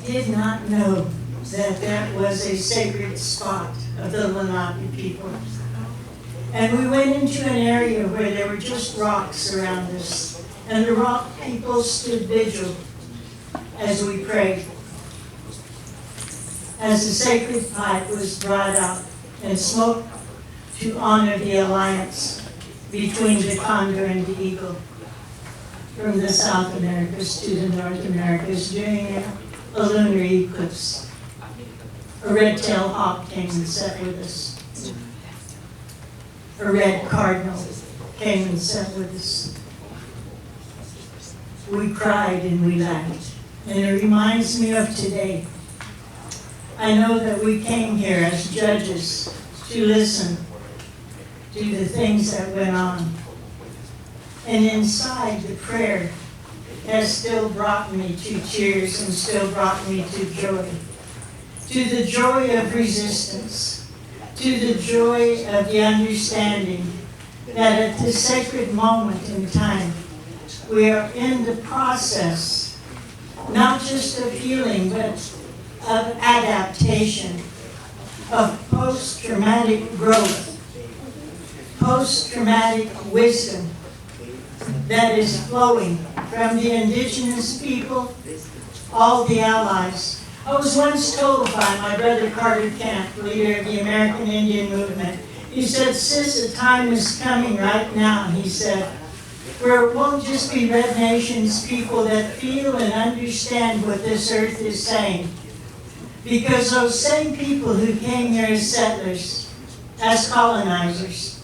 did not know that that was a sacred spot of the Lenape people. And we went into an area where there were just rocks around us, and the rock people stood vigil as we prayed, as the sacred pipe was brought out and smoked to honor the alliance between the condor and the eagle from the South Americas to the North Americas during a lunar eclipse. A red-tailed hawk came and sat with us. A red cardinal came and sat with us. We cried and we laughed. And it reminds me of today. I know that we came here as judges to listen to the things that went on. And inside, the prayer has still brought me to tears and still brought me to joy. To the joy of resistance, to the joy of the understanding that at this sacred moment in time, we are in the process, not just of healing, but of adaptation, of post-traumatic growth, post-traumatic wisdom that is flowing from the indigenous people, all the allies. I was once told by my brother Carter Camp, leader of the American Indian movement, he said, "Sis, a time is coming right now," he said, "where it won't just be Red Nations people that feel and understand what this earth is saying. Because those same people who came here as settlers, as colonizers,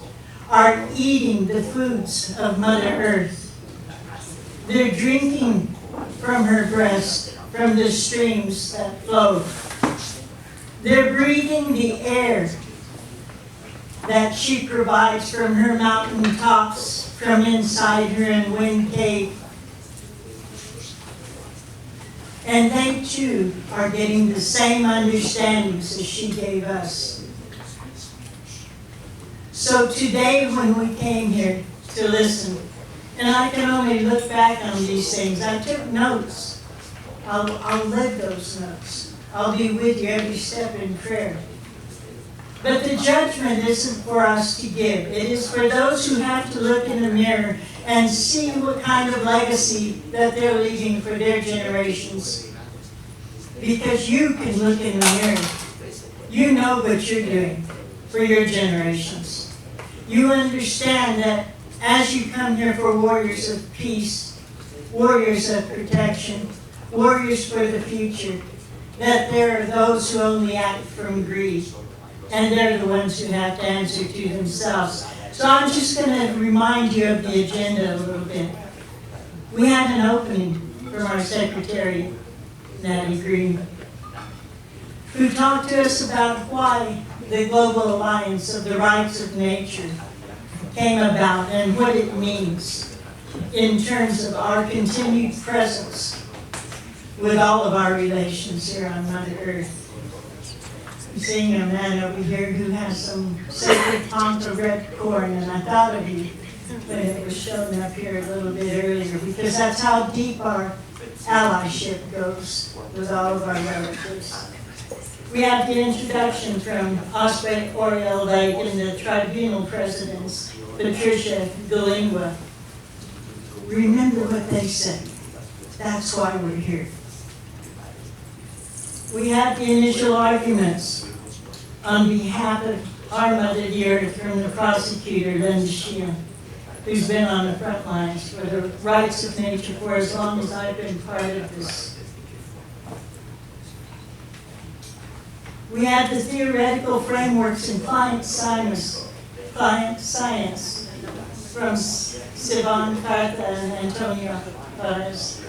are eating the foods of Mother Earth. They're drinking from her breast, from the streams that flow. They're breathing the air that she provides from her mountain tops, from inside her in Wind Cave. And they too are getting the same understandings as she gave us. So today when we came here to listen, and I can only look back on these things, I took notes. I'll live those notes. I'll be with you every step in prayer. But the judgment isn't for us to give. It is for those who have to look in the mirror and see what kind of legacy that they're leaving for their generations. Because you can look in the mirror. You know what you're doing for your generations. You understand that as you come here for warriors of peace, warriors of protection, warriors for the future, that there are those who only act from greed. And they're the ones who have to answer to themselves. So I'm just going to remind you of the agenda a little bit. We had an opening from our secretary, Natty Green, who talked to us about why the Global Alliance of the Rights of Nature came about and what it means in terms of our continued presence with all of our relations here on Mother Earth. I'm seeing a man over here who has some sacred Ponca red corn, and I thought of you when it was shown up here a little bit earlier, because that's how deep our allyship goes with all of our relatives. We have the introduction from Oswald Oriel Lake and the Tribunal presidents, Patricia Galingua. Remember what they said. That's why we're here. We had the initial arguments on behalf of our Mother the Earth from the prosecutor, Linda Sheehan, who's been on the front lines for the rights of nature for as long as I've been part of this. We had the theoretical frameworks and client science from Sivan Carta and Antonio Perez.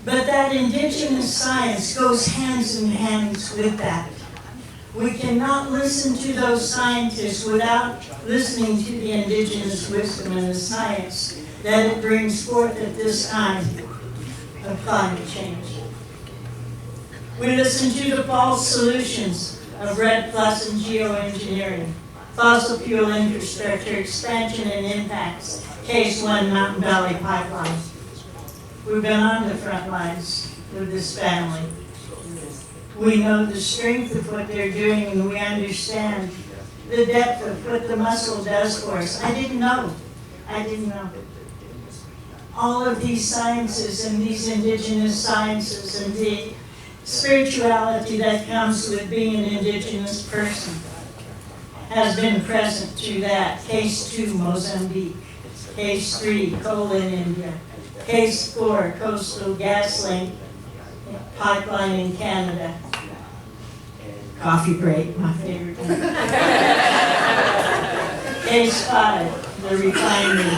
But that indigenous science goes hands in hands with that. We cannot listen to those scientists without listening to the indigenous wisdom and the science that it brings forth at this time of climate change. We listen to the false solutions of REDD Plus and geoengineering, fossil fuel infrastructure expansion and impacts, Case 1 Mountain Valley Pipeline. We've been on the front lines with this family. We know the strength of what they're doing, and we understand the depth of what the muscle does for us. I didn't know. All of these sciences and these indigenous sciences and the spirituality that comes with being an indigenous person has been present through that. Case 2, Mozambique. Case 3, coal in India. Case 4, coastal gas link pipeline in Canada. Coffee break, my favorite one. Case 5, the refinery.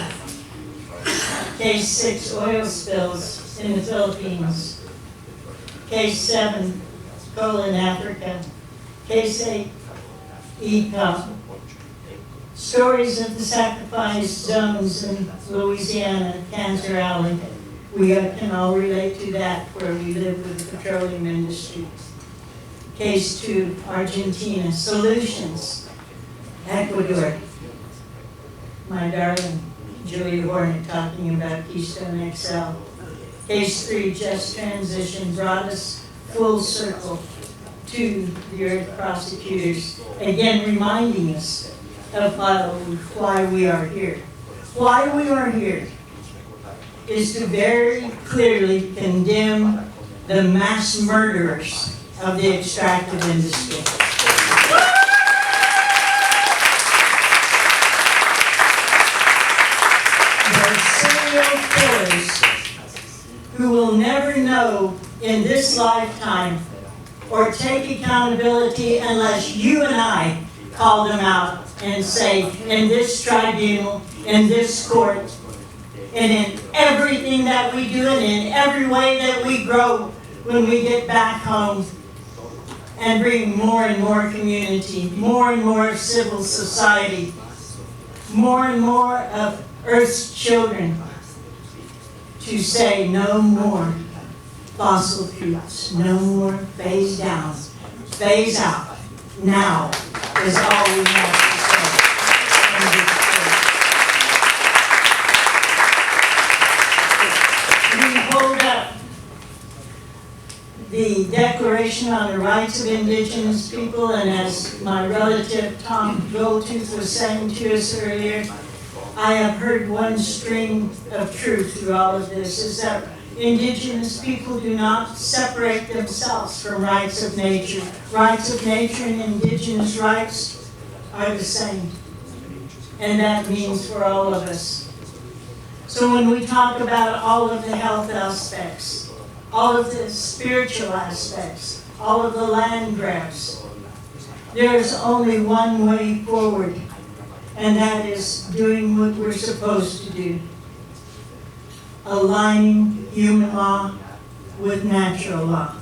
Case 6, oil spills in the Philippines. Case 7, coal in Africa. Case 8, ECOP. Stories of the sacrifice zones in Louisiana, Cancer Alley. We can all relate to that where we live with the petroleum industry. Case 2, Argentina. Solutions, Ecuador. My darling Julia Hornick talking about Keystone XL. Case 3, Just Transition, brought us full circle to the Earth prosecutors, again reminding us of why we are here. Why we are here is to very clearly condemn the mass murderers of the extractive industry. The serial killers who will never know in this lifetime or take accountability unless you and I call them out and say, in this tribunal, in this court, and in everything that we do and in every way that we grow when we get back home and bring more and more community, more and more civil society, more and more of Earth's children to say no more fossil fuels, no more phase down, phase out. Now is all we have to say. We hold up the Declaration on the Rights of Indigenous People, and as my relative Tom Goldtooth was saying to us earlier, I have heard one string of truth through all of this, is that Indigenous people do not separate themselves from rights of nature. Rights of nature and Indigenous rights are the same. And that means for all of us. So when we talk about all of the health aspects, all of the spiritual aspects, all of the land grabs, there's only one way forward, and that is doing what we're supposed to do. Aligning human law with natural law.